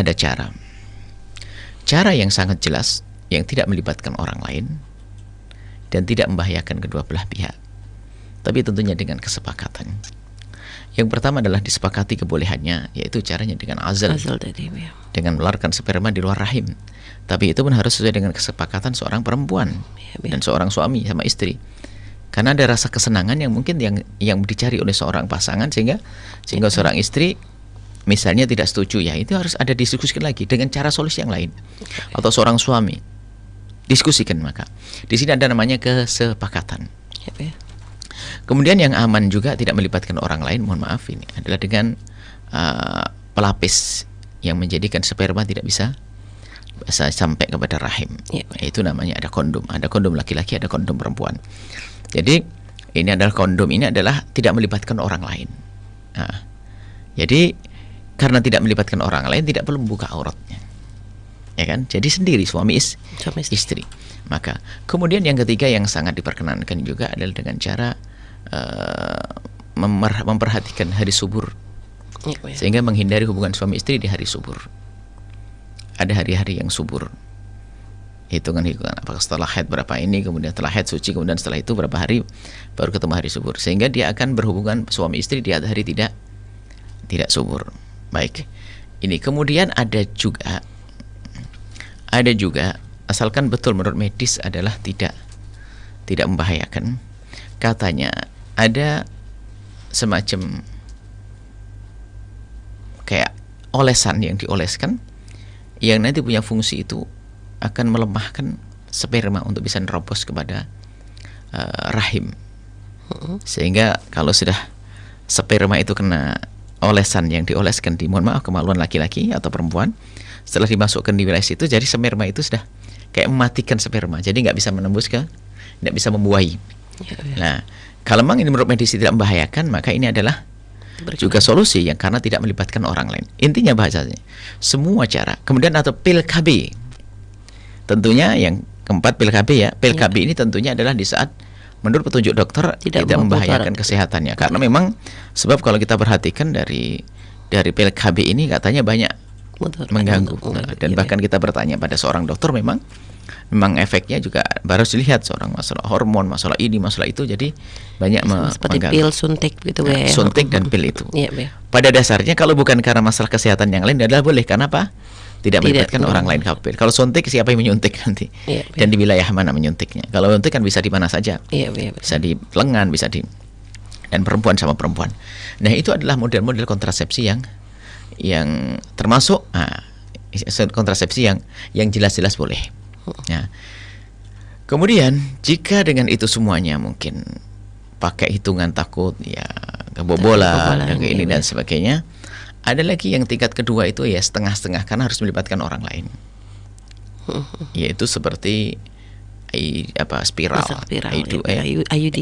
ada cara. Cara yang sangat jelas, yang tidak melibatkan orang lain dan tidak membahayakan kedua belah pihak. Tapi tentunya dengan kesepakatan. Yang pertama adalah disepakati kebolehannya, yaitu caranya dengan azal tadi, ya. Dengan mengeluarkan sperma di luar rahim. Tapi itu pun harus sesuai dengan kesepakatan seorang perempuan dan seorang suami sama istri. Karena ada rasa kesenangan yang mungkin yang dicari oleh seorang pasangan sehingga seorang istri misalnya tidak setuju, ya itu harus ada diskusikan lagi dengan cara solusi yang lain. Atau seorang suami diskusikan, maka di sini ada namanya kesepakatan. Kemudian yang aman juga tidak melibatkan orang lain, mohon maaf ini adalah dengan pelapis yang menjadikan sperma tidak bisa sampai kepada rahim. Itu namanya ada kondom laki-laki, ada kondom perempuan. Jadi ini adalah kondom ini adalah tidak melibatkan orang lain. Nah, jadi karena tidak melibatkan orang lain tidak perlu membuka auratnya, ya kan? Jadi sendiri suami istri. Maka kemudian yang ketiga yang sangat diperkenankan juga adalah dengan cara memperhatikan hari subur, sehingga menghindari hubungan suami istri di hari subur. Ada hari-hari yang subur. Hitungan apakah setelah haid berapa ini, kemudian setelah haid suci, kemudian setelah itu berapa hari baru ketemu hari subur, sehingga dia akan berhubungan suami istri di hari tidak subur. Baik. Ini kemudian ada juga asalkan betul menurut medis adalah tidak membahayakan. Katanya ada semacam kayak olesan yang dioleskan yang nanti punya fungsi itu akan melemahkan sperma untuk bisa nerobos kepada rahim. Sehingga kalau sudah sperma itu kena olesan yang dioleskan di, mohon maaf, kemaluan laki-laki atau perempuan, setelah dimasukkan di wilayah situ, jadi sperma itu sudah kayak mematikan sperma, jadi nggak bisa menembus nggak bisa membuahi. Nah, kalau memang ini menurut medis tidak membahayakan, maka ini adalah juga solusi yang karena tidak melibatkan orang lain. Intinya bahasanya semua cara. Kemudian atau pil KB. Tentunya yang keempat pil KB ya. Pil KB ini tentunya adalah di saat menurut petunjuk dokter tidak membahayakan kesehatannya. Karena memang sebab kalau kita perhatikan dari pil KB ini katanya banyak mengganggu. Dan bahkan kita bertanya pada seorang dokter, memang efeknya juga baru dilihat seorang masalah hormon, masalah ini, masalah itu, jadi banyak seperti mengganggu. pil suntik gitu ya. Suntik dan pil itu. Pada dasarnya kalau bukan karena masalah kesehatan yang lain adalah boleh, karena apa? Tidak melibatkan orang lain kapil. Kalau suntik siapa yang menyuntik nanti? Dan di wilayah mana menyuntiknya? Kalau suntik kan bisa di mana saja. Bisa di lengan, bisa di, dan perempuan sama perempuan. Nah, itu adalah model-model kontrasepsi yang termasuk kontrasepsi yang jelas-jelas boleh. Nah, kemudian jika dengan itu semuanya mungkin pakai hitungan takut ya kebobolan dan ini dan sebagainya, ada lagi yang tingkat kedua itu ya setengah-setengah, karena harus melibatkan orang lain, yaitu seperti spiral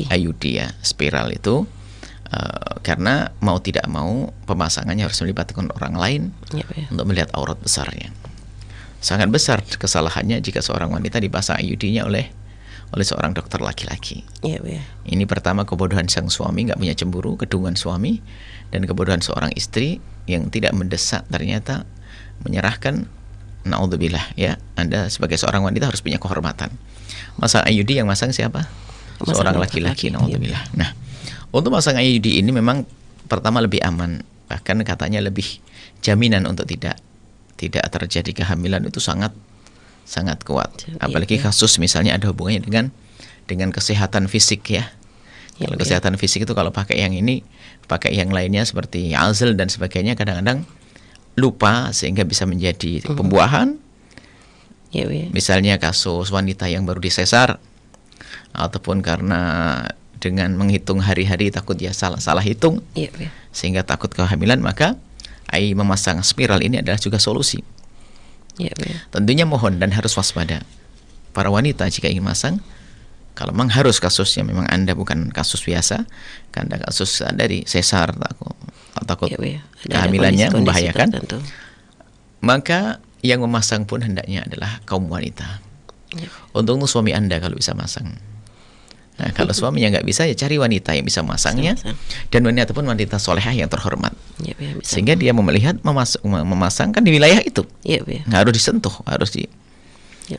IUD ya, spiral itu karena mau tidak mau pemasangannya harus melibatkan orang lain untuk melihat aurat besarnya. Sangat besar kesalahannya jika seorang wanita dipasang IUD-nya oleh seorang dokter laki-laki. Ini pertama kebodohan sang suami, nggak punya cemburu, kedungan suami, dan kebodohan seorang istri yang tidak mendesak, ternyata menyerahkan. Naudzubillah ya, Anda sebagai seorang wanita harus punya kehormatan. Masang IUD yang masang siapa? Seorang laki-laki. Naudzubillah. Nah, untuk masang IUD ini memang pertama lebih aman, bahkan katanya lebih jaminan untuk tidak terjadi kehamilan itu sangat kuat. Apalagi kasus misalnya ada hubungannya dengan kesehatan fisik ya. Kalau kesehatan fisik itu kalau pakai yang ini, pakai yang lainnya seperti azal dan sebagainya, kadang-kadang lupa sehingga bisa menjadi pembuahan. Misalnya kasus wanita yang baru disesar, ataupun karena dengan menghitung hari-hari takut dia salah hitung, sehingga takut kehamilan, maka memasang spiral ini adalah juga solusi. Tentunya mohon dan harus waspada para wanita jika ingin masang. Kalau memang harus kasusnya memang Anda bukan kasus biasa, karena kasus dari sesar takut kehamilannya membahayakan, maka yang memasang pun hendaknya adalah kaum wanita. Untuk suami Anda kalau bisa masang, Nah, kalau suaminya nggak bisa, ya cari wanita yang bisa memasangnya, dan wanita pun wanita solehah yang terhormat, sehingga dia melihat memasangkan di wilayah itu, nggak harus disentuh, harus di.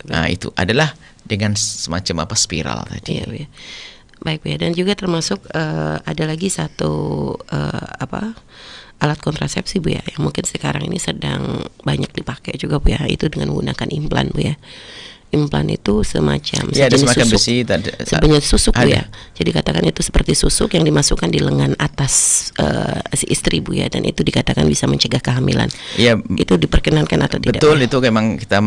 Nah, itu adalah dengan semacam spiral tadi. Baik, Bu, dan juga termasuk ada lagi satu alat kontrasepsi, Bu, ya, yang mungkin sekarang ini sedang banyak dipakai juga, Bu, ya, itu dengan menggunakan implan, Bu, ya. Implan itu semacam ada semacam besi, sebenarnya susuk, Bu, ya. Jadi katakan itu seperti susuk yang dimasukkan di lengan atas si istri, Bu, ya, dan itu dikatakan bisa mencegah kehamilan. Itu diperkenankan atau tidak? Betul, itu memang kita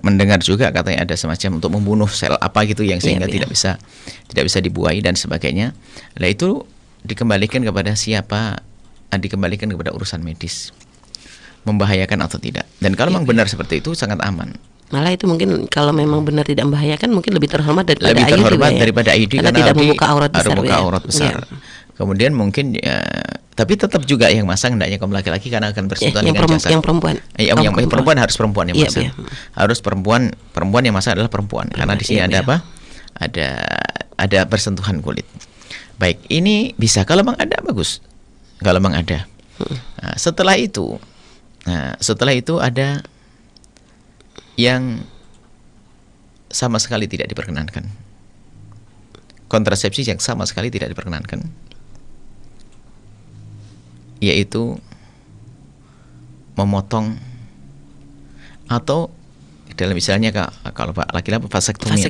mendengar juga katanya ada semacam untuk membunuh sel apa gitu yang sehingga tidak bisa dibuai dan sebagainya. Nah, itu dikembalikan kepada siapa? Dikembalikan kepada urusan medis, membahayakan atau tidak. Dan kalau memang benar seperti itu sangat aman. Malah itu mungkin kalau memang benar tidak membahayakan, mungkin lebih terhormat daripada IUD, karena tidak membuka aurat besar. Kemudian mungkin tapi tetap juga yang masang hendaknya kaum laki-laki karena akan bersentuhan dengan jasad. Yang perempuan. Yang perempuan harus perempuan yang masang. Harus perempuan yang masang adalah perempuan. Karena di sini ada apa? Ada bersentuhan kulit. Baik, ini bisa kalau memang ada, bagus. Kalau memang ada. Nah, setelah itu ada yang sama sekali tidak diperkenankan. Kontrasepsi yang sama sekali tidak diperkenankan, yaitu memotong atau dalam misalnya kalau laki-laki vasektomi.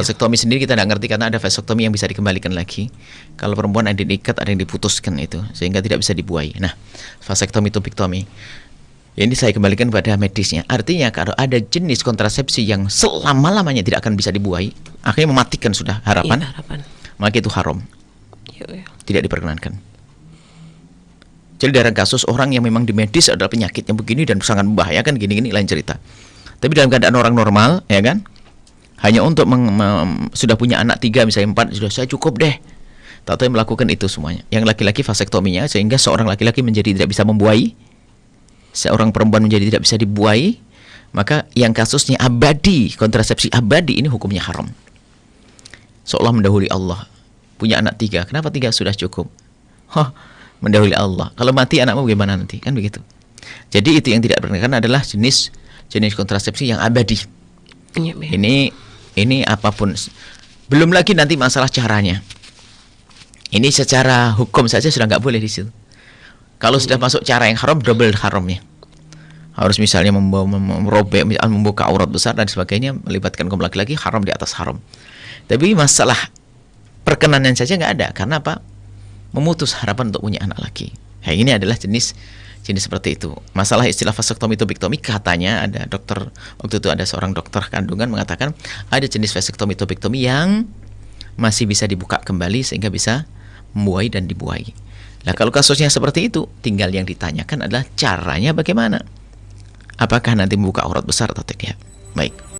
Vasektomi sendiri kita tidak ngerti karena ada vasektomi yang bisa dikembalikan lagi. Kalau perempuan ada yang diikat, ada yang diputuskan itu sehingga tidak bisa dibuai. Nah, vasektomi, tubiktomi ini saya kembalikan pada medisnya. Artinya kalau ada jenis kontrasepsi yang selama-lamanya tidak akan bisa dibuai, akhirnya mematikan sudah harapan. Maka itu haram. Tidak diperkenankan. Jadi dalam kasus orang yang memang di medis adalah penyakitnya begini dan sangat membahayakan gini-gini, lain cerita. Tapi dalam keadaan orang normal, ya kan, hanya untuk sudah punya anak 3 misalnya 4, sudah saya cukup deh. Tahu melakukan itu semuanya. Yang laki-laki vasektominya sehingga seorang laki-laki menjadi tidak bisa membuai, seorang perempuan menjadi tidak bisa dibuai, maka yang kasusnya abadi, kontrasepsi abadi, ini hukumnya haram. Seolah mendahului Allah. Punya anak 3, kenapa 3 sudah cukup? Mendahului Allah. Kalau mati anakmu bagaimana nanti? Kan begitu. Jadi itu yang tidak diperkenankan adalah jenis kontrasepsi yang abadi. Ini apapun. Belum lagi nanti masalah caranya. Ini secara hukum saja sudah nggak boleh di situ. Kalau sudah masuk cara yang haram, double haramnya. Harus misalnya merobek, membuka aurat besar dan sebagainya, melibatkan kaum laki-laki, haram di atas haram. Tapi masalah perkenanan saja nggak ada. Karena apa? Memutus harapan untuk punya anak laki. Nah, ini adalah jenis seperti itu. Masalah istilah vasektomi, tubiktomi, katanya ada dokter, waktu itu ada seorang dokter kandungan mengatakan ada jenis vasektomi, tubiktomi yang masih bisa dibuka kembali sehingga bisa membuai dan dibuai. Nah, kalau kasusnya seperti itu, tinggal yang ditanyakan adalah caranya bagaimana. Apakah nanti membuka aurat besar atau tidak? Baik.